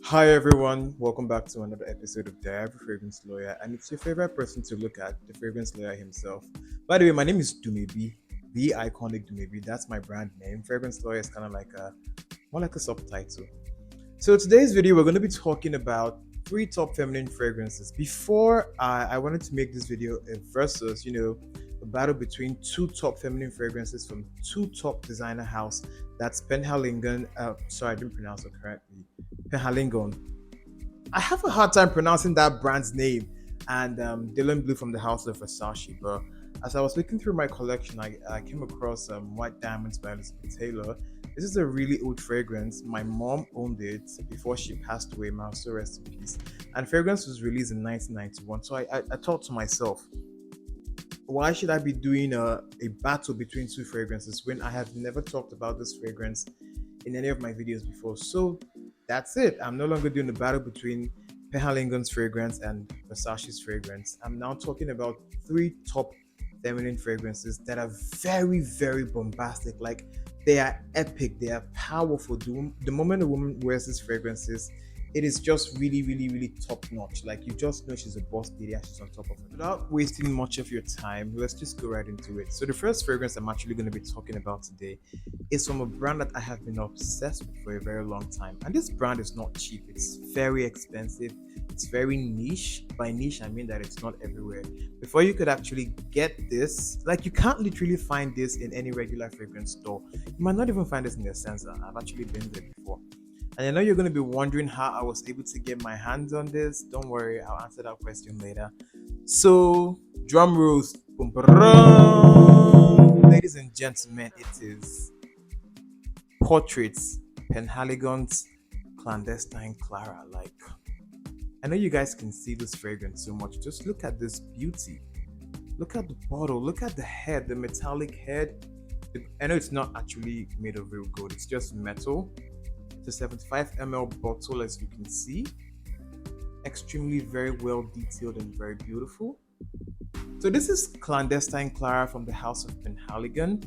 Hi everyone, welcome back to another episode of Diary Fragrance Lawyer, and it's your favorite person to look at, the fragrance lawyer himself. By the way, my name is Dumebi, the iconic Dumebi. That's my brand name. Fragrance Lawyer is kind of like a more like a subtitle. So today's video, we're going to be talking about three top feminine fragrances. Before I wanted to make this video a versus, a battle between two top feminine fragrances from two top designer house. That's Penhaligon. Sorry, I didn't pronounce it correctly. Penhaligon. I have a hard time pronouncing that brand's name, and Dylan Blue from the house of Versace. But as I was looking through my collection, I came across White Diamonds by Elizabeth Taylor. This is a really old fragrance. My mom owned it before she passed away. May also rest in peace. And fragrance was released in 1991. So I thought to myself, why should I be doing a battle between two fragrances when I have never talked about this fragrance in any of my videos before? So that's it. I'm no longer doing the battle between Penhaligon's fragrance and Versace's fragrance. I'm now talking about three top feminine fragrances that are very, very bombastic. Like, they are epic, they are powerful. The moment a woman wears these fragrances, it is just really, really, really top notch. Like, you just know she's a boss lady and she's on top of it. Without wasting much of your time, let's just go right into it. So the first fragrance I'm actually going to be talking about today is from a brand that I have been obsessed with for a very long time. And this brand is not cheap. It's very expensive. It's very niche. By niche, I mean that it's not everywhere. Before you could actually get this, like, you can't literally find this in any regular fragrance store. You might not even find this in the sensor. I've actually been there before. And I know you're going to be wondering how I was able to get my hands on this. Don't worry, I'll answer that question later. So, drum rolls. Boom, ladies and gentlemen, it is Portraits, Penhaligon's Clandestine Clara. Like, I know you guys can see this fragrance so much. Just look at this beauty. Look at the bottle. Look at the head, the metallic head. I know it's not actually made of real gold, it's just metal. It's a 75 ml bottle, as you can see. Extremely very well detailed and very beautiful. So this is Clandestine Clara from the house of Penhaligon.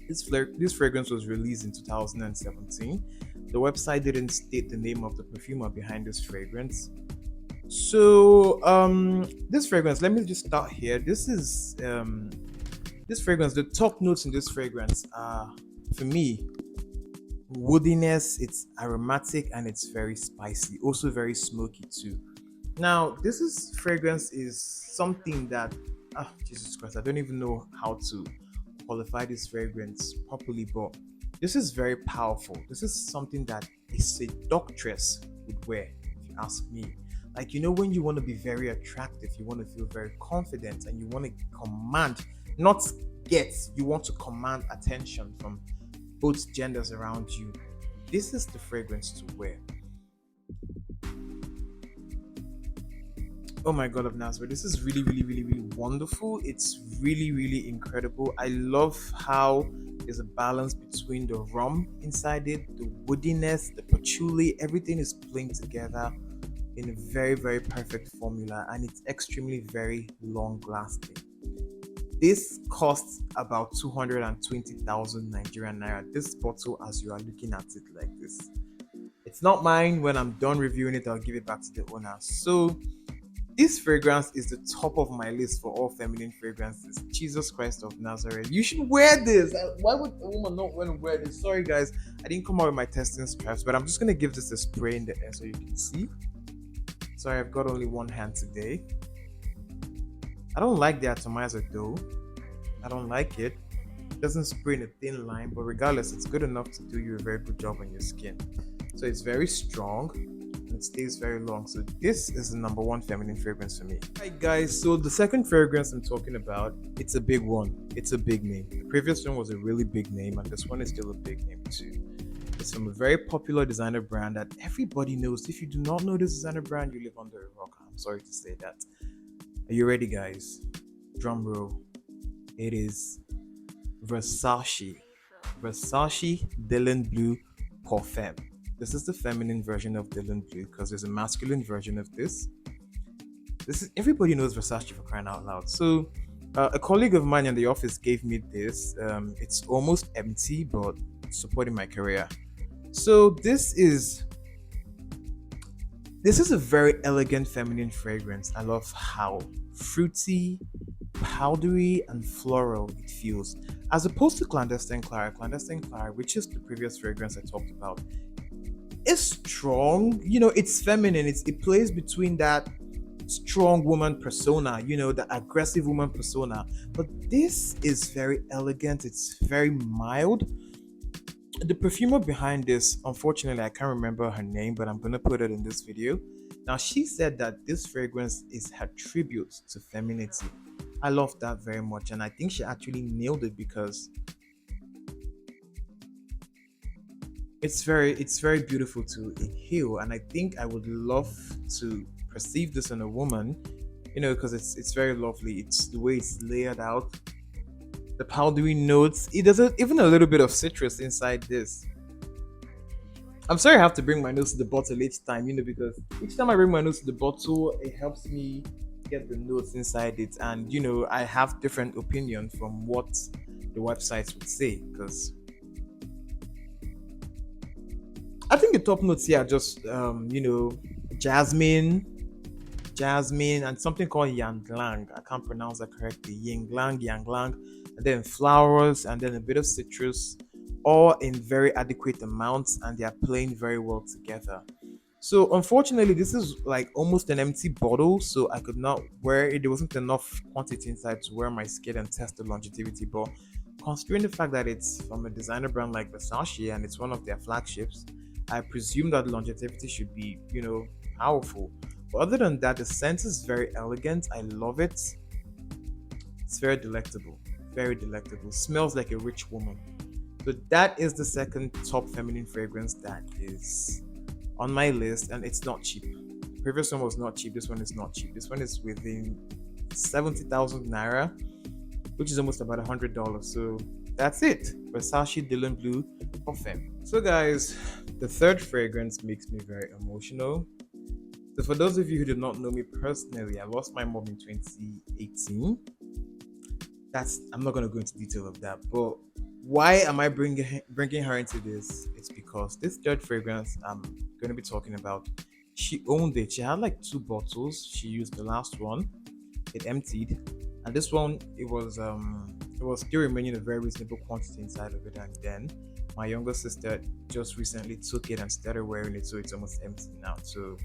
This fragrance was released in 2017. The website didn't state the name of the perfumer behind this fragrance. So this fragrance, let me just start here. This fragrance, the top notes in this fragrance are, for me, woodiness. It's aromatic and it's very spicy, also very smoky too. Now this fragrance is something that, Jesus Christ, I don't even know how to qualify this fragrance properly, but this is very powerful. This is something that a seductress would wear, if you ask me. Like, when you want to be very attractive, you want to feel very confident, and you want to command, not get, you want to command attention from both genders around you. This is the fragrance to wear. Oh my God of Nazareth, this is really, really, really, really wonderful. It's really, really incredible. I love how there's a balance between the rum inside it, the woodiness, the patchouli, everything is playing together in a very, very perfect formula, and it's extremely very long lasting. This costs about 220,000 Nigerian naira. This bottle, as you are looking at it like this, it's not mine. When I'm done reviewing it, I'll give it back to the owner. So this fragrance is the top of my list for all feminine fragrances. Jesus Christ of Nazareth, you should wear this. Why would a woman not want to wear this? Sorry guys, I didn't come out with my testing straps, but I'm just gonna give this a spray in the air so you can see. Sorry, I've got only one hand today. I don't like the atomizer though. I don't like it. It doesn't spray in a thin line, but regardless, it's good enough to do you a very good job on your skin. So it's very strong and it stays very long. So this is the number one feminine fragrance for me. Alright guys, so the second fragrance I'm talking about, it's a big one. It's a big name. The previous one was a really big name, and this one is still a big name too. It's from a very popular designer brand that everybody knows. If you do not know this designer brand, you live under a rock. I'm sorry to say that. Are you ready, guys? Drum roll. It is Versace. Versace Dylan Blue pour Femme. This is the feminine version of Dylan Blue because there's a masculine version of this. Everybody knows Versace, for crying out loud. So a colleague of mine in the office gave me this. It's almost empty, but it's supporting my career. So this is This is a very elegant feminine fragrance. I love how fruity, powdery, and floral it feels. As opposed to Clandestine Clara, which is the previous fragrance I talked about, is strong. It's feminine. It plays between that strong woman persona, the aggressive woman persona. But this is very elegant. It's very mild. The perfumer behind this, unfortunately, I can't remember her name, but I'm gonna put it in this video. Now, she said that this fragrance is her tribute to femininity. I love that very much, and I think she actually nailed it because it's very beautiful to inhale, and I think I would love to perceive this in a woman, because it's very lovely. It's the way it's layered out, the powdery notes. It does even a little bit of citrus inside this. I'm sorry I have to bring my nose to the bottle each time, because each time I bring my nose to the bottle, it helps me get the notes inside it, and I have different opinion from what the websites would say because I think the top notes here are just jasmine, and something called yanglang. I can't pronounce that correctly. Yanglang, and then flowers, and then a bit of citrus, all in very adequate amounts, and they are playing very well together. So unfortunately, this is like almost an empty bottle, so I could not wear it. There wasn't enough quantity inside to wear my skin and test the longevity. But considering the fact that it's from a designer brand like Versace and it's one of their flagships, I presume that longevity should be, powerful. But other than that, the scent is very elegant. I love it. It's very delectable. Very delectable. Smells like a rich woman. So that is the second top feminine fragrance that is on my list, and it's not cheap. The previous one was not cheap. This one is not cheap. This one is within 70,000 naira, which is almost about $100. So that's it. Versace Dylan Blue for Femme. So guys, the third fragrance makes me very emotional. So for those of you who do not know me personally, I lost my mom in 2018. I'm not going to go into detail of that, but why am I bringing her into this? It's because this third fragrance I'm going to be talking about, she owned it. She had like two bottles. She used the last one. It emptied, and this one it was still remaining a very reasonable quantity inside of it. And then my younger sister just recently took it and started wearing it, so it's almost empty now. So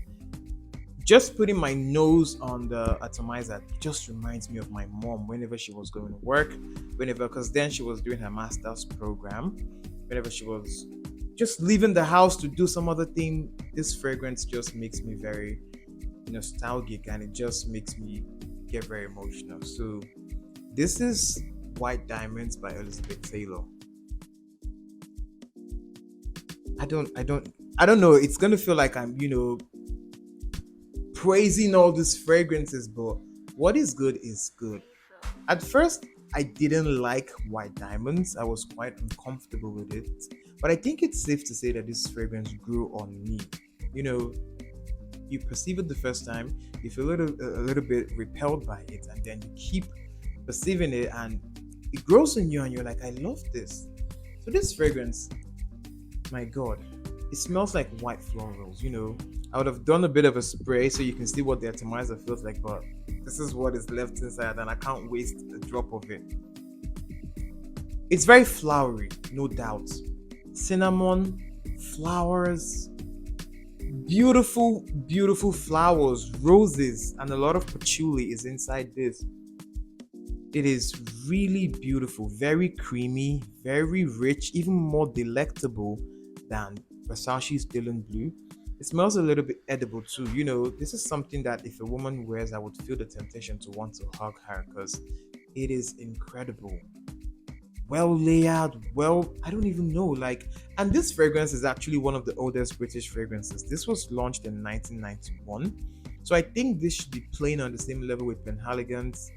just putting my nose on the atomizer just reminds me of my mom whenever she was going to work, because then she was doing her master's program. Whenever she was just leaving the house to do some other thing, this fragrance just makes me very nostalgic, and it just makes me get very emotional. So this is White Diamonds by Elizabeth Taylor. I don't know. It's gonna feel like I'm praising all these fragrances, but what is good is good. At first, I didn't like White Diamonds. I was quite uncomfortable with it, but I think it's safe to say that this fragrance grew on me. You know, you perceive it the first time, you feel a little bit repelled by it, and then you keep perceiving it, and it grows on you, and you're like, I love this. So this fragrance, my God, it smells like white florals. I would have done a bit of a spray so you can see what the atomizer feels like, but this is what is left inside, and I can't waste a drop of it. It's very flowery, no doubt. Cinnamon, flowers, beautiful, beautiful flowers, roses, and a lot of patchouli is inside this. It is really beautiful, very creamy, very rich, even more delectable than Versace's Dylan Blue. It smells a little bit edible too. This is something that if a woman wears, I would feel the temptation to want to hug her because it is incredible. Well layered, I don't even know. And this fragrance is actually one of the oldest British fragrances. This was launched in 1991. So I think this should be playing on the same level with Penhaligon's,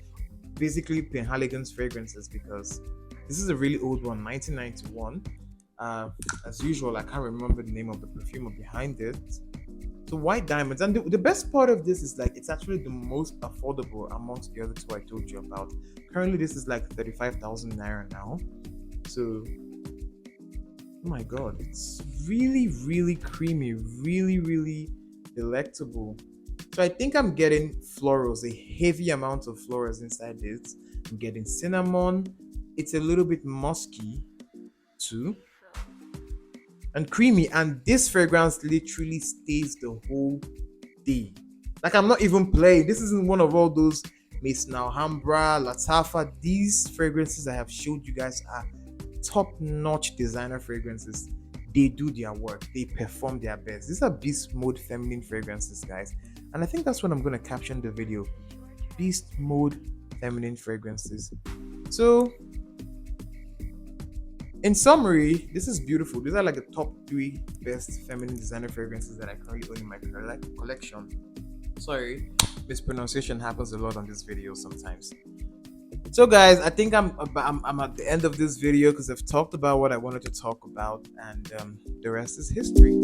basically Penhaligon's fragrances, because this is a really old one, 1991. As usual, I can't remember the name of the perfumer behind it. So White Diamonds, and the best part of this is it's actually the most affordable amongst the other two I told you about. Currently, this is like 35,000 naira now. So, oh my God, it's really, really creamy, really, really delectable. So I think I'm getting florals, a heavy amount of florals inside this. I'm getting cinnamon. It's a little bit musky too, and creamy. And this fragrance literally stays the whole day. Like, I'm not even playing. This isn't one of all those Miss Alhambra, Latafa. These fragrances I have showed you guys are top-notch designer fragrances. They do their work. They perform their best. These are beast mode feminine fragrances, guys. And I think that's what I'm going to caption the video. Beast mode feminine fragrances. So, in summary, this is beautiful. These are like the top 3 best feminine designer fragrances that I currently own in my collection. Sorry, mispronunciation happens a lot on this video sometimes. So guys, I think I'm at the end of this video because I've talked about what I wanted to talk about, and the rest is history.